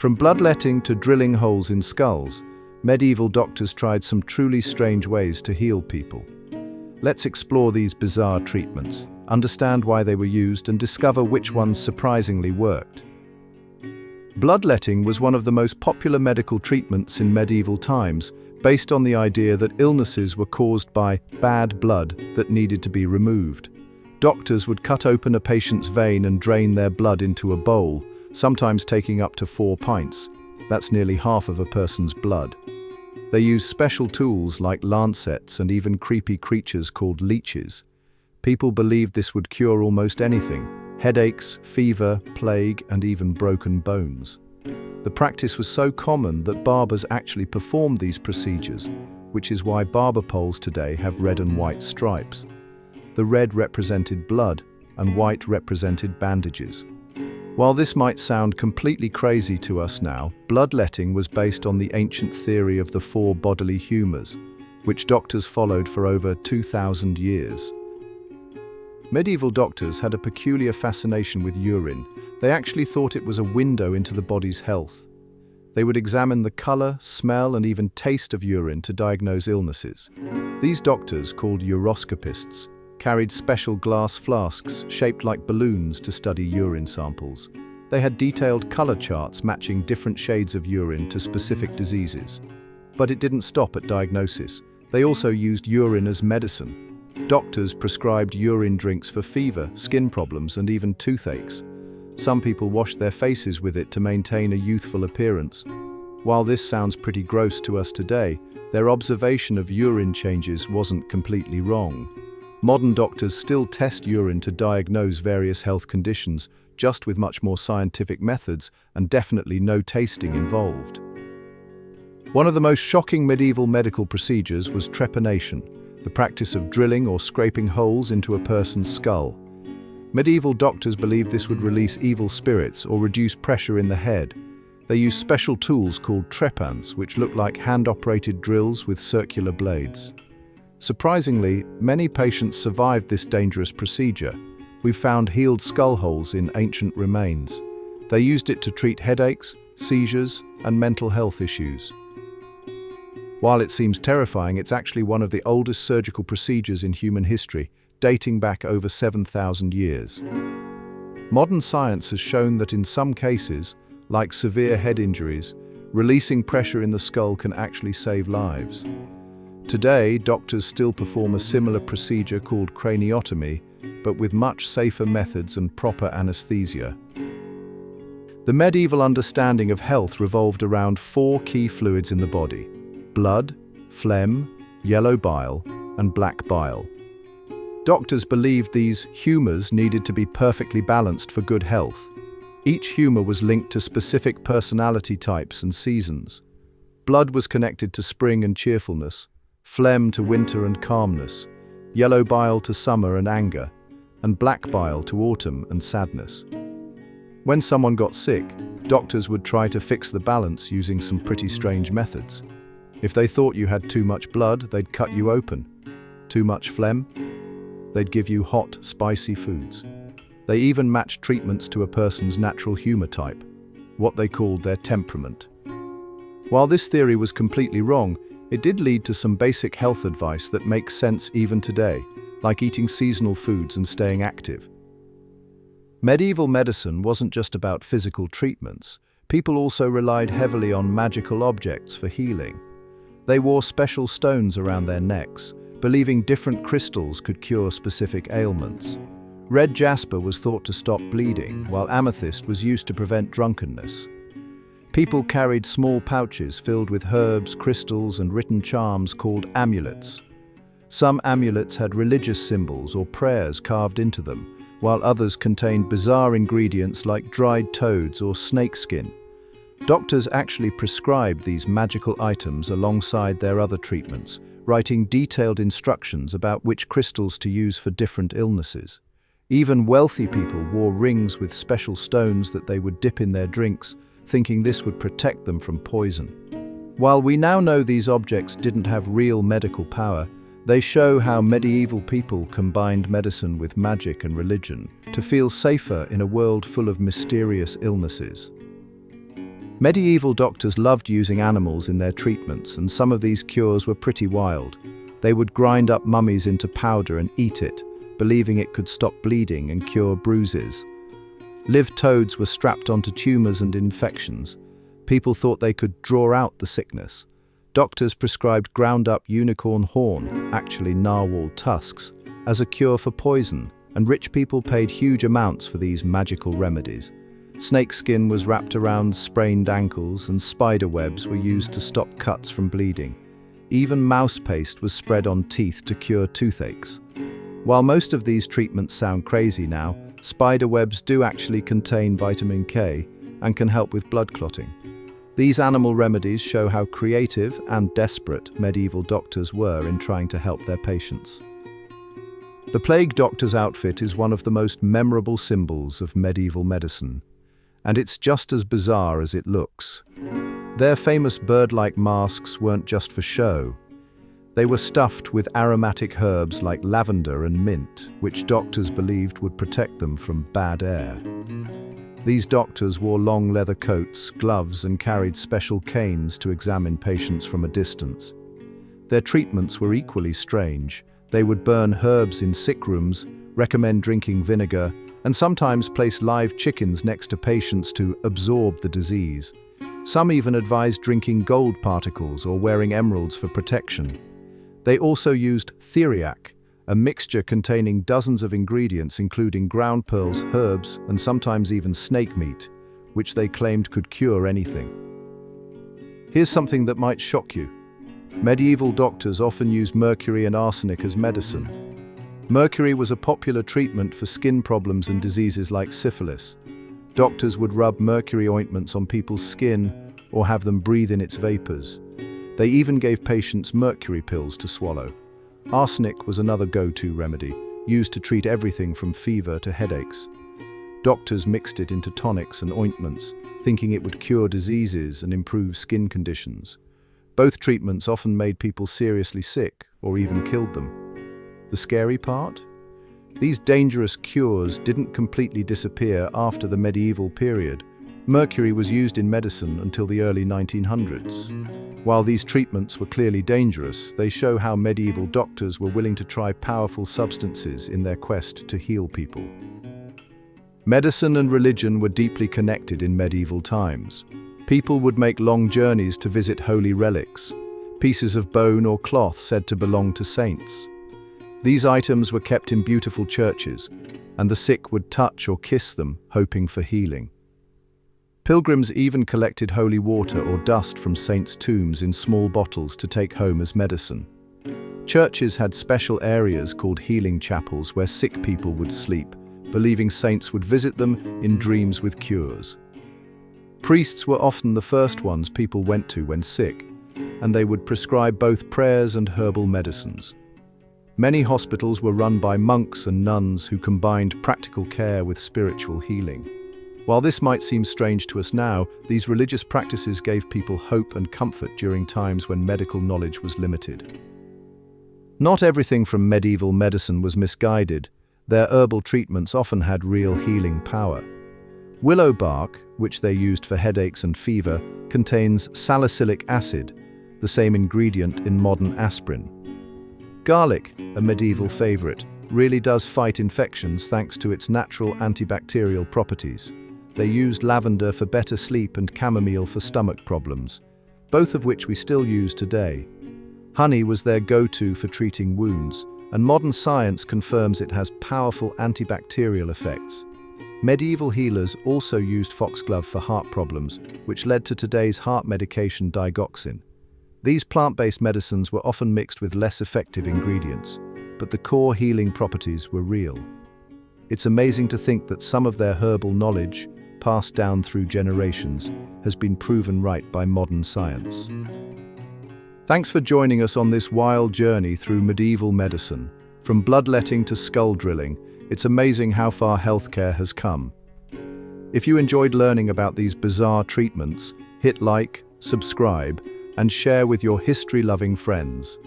From bloodletting to drilling holes in skulls, medieval doctors tried some truly strange ways to heal people. Let's explore these bizarre treatments, understand why they were used, and discover which ones surprisingly worked. Bloodletting was one of the most popular medical treatments in medieval times, based on the idea that illnesses were caused by bad blood that needed to be removed. Doctors would cut open a patient's vein and drain their blood into a bowl, sometimes taking up to 4 pints. That's nearly half of a person's blood. They used special tools like lancets and even creepy creatures called leeches. People believed this would cure almost anything: headaches, fever, plague, and even broken bones. The practice was so common that barbers actually performed these procedures, which is why barber poles today have red and white stripes. The red represented blood and white represented bandages. While this might sound completely crazy to us now, bloodletting was based on the ancient theory of the 4 bodily humours, which doctors followed for over 2,000 years. Medieval doctors had a peculiar fascination with urine. They actually thought it was a window into the body's health. They would examine the colour, smell, and even taste of urine to diagnose illnesses. These doctors, called uroscopists, carried special glass flasks shaped like balloons to study urine samples. They had detailed colour charts matching different shades of urine to specific diseases. But it didn't stop at diagnosis. They also used urine as medicine. Doctors prescribed urine drinks for fever, skin problems, and even toothaches. Some people washed their faces with it to maintain a youthful appearance. While this sounds pretty gross to us today, their observation of urine changes wasn't completely wrong. Modern doctors still test urine to diagnose various health conditions, just with much more scientific methods and definitely no tasting involved. One of the most shocking medieval medical procedures was trepanation, the practice of drilling or scraping holes into a person's skull. Medieval doctors believed this would release evil spirits or reduce pressure in the head. They used special tools called trepans, which looked like hand-operated drills with circular blades. Surprisingly, many patients survived this dangerous procedure. We've found healed skull holes in ancient remains. They used it to treat headaches, seizures, and mental health issues. While it seems terrifying, it's actually one of the oldest surgical procedures in human history, dating back over 7,000 years. Modern science has shown that in some cases, like severe head injuries, releasing pressure in the skull can actually save lives. Today, doctors still perform a similar procedure called craniotomy, but with much safer methods and proper anesthesia. The medieval understanding of health revolved around 4 key fluids in the body: blood, phlegm, yellow bile, and black bile. Doctors believed these humours needed to be perfectly balanced for good health. Each humour was linked to specific personality types and seasons. Blood was connected to spring and cheerfulness, phlegm to winter and calmness, yellow bile to summer and anger, and black bile to autumn and sadness. When someone got sick, doctors would try to fix the balance using some pretty strange methods. If they thought you had too much blood, they'd cut you open. Too much phlegm? They'd give you hot, spicy foods. They even matched treatments to a person's natural humour type, what they called their temperament. While this theory was completely wrong, it did lead to some basic health advice that makes sense even today, like eating seasonal foods and staying active. Medieval medicine wasn't just about physical treatments. People also relied heavily on magical objects for healing. They wore special stones around their necks, believing different crystals could cure specific ailments. Red jasper was thought to stop bleeding, while amethyst was used to prevent drunkenness. People carried small pouches filled with herbs, crystals, and written charms called amulets. Some amulets had religious symbols or prayers carved into them, while others contained bizarre ingredients like dried toads or snakeskin. Doctors actually prescribed these magical items alongside their other treatments, writing detailed instructions about which crystals to use for different illnesses. Even wealthy people wore rings with special stones that they would dip in their drinks, thinking this would protect them from poison. While we now know these objects didn't have real medical power, they show how medieval people combined medicine with magic and religion to feel safer in a world full of mysterious illnesses. Medieval doctors loved using animals in their treatments, and some of these cures were pretty wild. They would grind up mummies into powder and eat it, believing it could stop bleeding and cure bruises. Live toads were strapped onto tumors and infections. People thought they could draw out the sickness. Doctors prescribed ground-up unicorn horn, actually narwhal tusks, as a cure for poison, and rich people paid huge amounts for these magical remedies. Snake skin was wrapped around sprained ankles, and spider webs were used to stop cuts from bleeding. Even mouse paste was spread on teeth to cure toothaches. While most of these treatments sound crazy now, spider webs do actually contain vitamin K and can help with blood clotting. These animal remedies show how creative and desperate medieval doctors were in trying to help their patients. The plague doctor's outfit is one of the most memorable symbols of medieval medicine, and it's just as bizarre as it looks. Their famous bird-like masks weren't just for show. They were stuffed with aromatic herbs like lavender and mint, which doctors believed would protect them from bad air. These doctors wore long leather coats, gloves, and carried special canes to examine patients from a distance. Their treatments were equally strange. They would burn herbs in sick rooms, recommend drinking vinegar, and sometimes place live chickens next to patients to absorb the disease. Some even advised drinking gold particles or wearing emeralds for protection. They also used theriac, a mixture containing dozens of ingredients including ground pearls, herbs, and sometimes even snake meat, which they claimed could cure anything. Here's something that might shock you. Medieval doctors often used mercury and arsenic as medicine. Mercury was a popular treatment for skin problems and diseases like syphilis. Doctors would rub mercury ointments on people's skin or have them breathe in its vapors. They even gave patients mercury pills to swallow. Arsenic was another go-to remedy, used to treat everything from fever to headaches. Doctors mixed it into tonics and ointments, thinking it would cure diseases and improve skin conditions. Both treatments often made people seriously sick or even killed them. The scary part? These dangerous cures didn't completely disappear after the medieval period. Mercury was used in medicine until the early 1900s. While these treatments were clearly dangerous, they show how medieval doctors were willing to try powerful substances in their quest to heal people. Medicine and religion were deeply connected in medieval times. People would make long journeys to visit holy relics, pieces of bone or cloth said to belong to saints. These items were kept in beautiful churches, and the sick would touch or kiss them, hoping for healing. Pilgrims even collected holy water or dust from saints' tombs in small bottles to take home as medicine. Churches had special areas called healing chapels where sick people would sleep, believing saints would visit them in dreams with cures. Priests were often the first ones people went to when sick, and they would prescribe both prayers and herbal medicines. Many hospitals were run by monks and nuns who combined practical care with spiritual healing. While this might seem strange to us now, these religious practices gave people hope and comfort during times when medical knowledge was limited. Not everything from medieval medicine was misguided. Their herbal treatments often had real healing power. Willow bark, which they used for headaches and fever, contains salicylic acid, the same ingredient in modern aspirin. Garlic, a medieval favorite, really does fight infections thanks to its natural antibacterial properties. They used lavender for better sleep and chamomile for stomach problems, both of which we still use today. Honey was their go-to for treating wounds, and modern science confirms it has powerful antibacterial effects. Medieval healers also used foxglove for heart problems, which led to today's heart medication digoxin. These plant-based medicines were often mixed with less effective ingredients, but the core healing properties were real. It's amazing to think that some of their herbal knowledge, passed down through generations, has been proven right by modern science. Thanks for joining us on this wild journey through medieval medicine. From bloodletting to skull drilling, it's amazing how far healthcare has come. If you enjoyed learning about these bizarre treatments, hit like, subscribe, and share with your history-loving friends.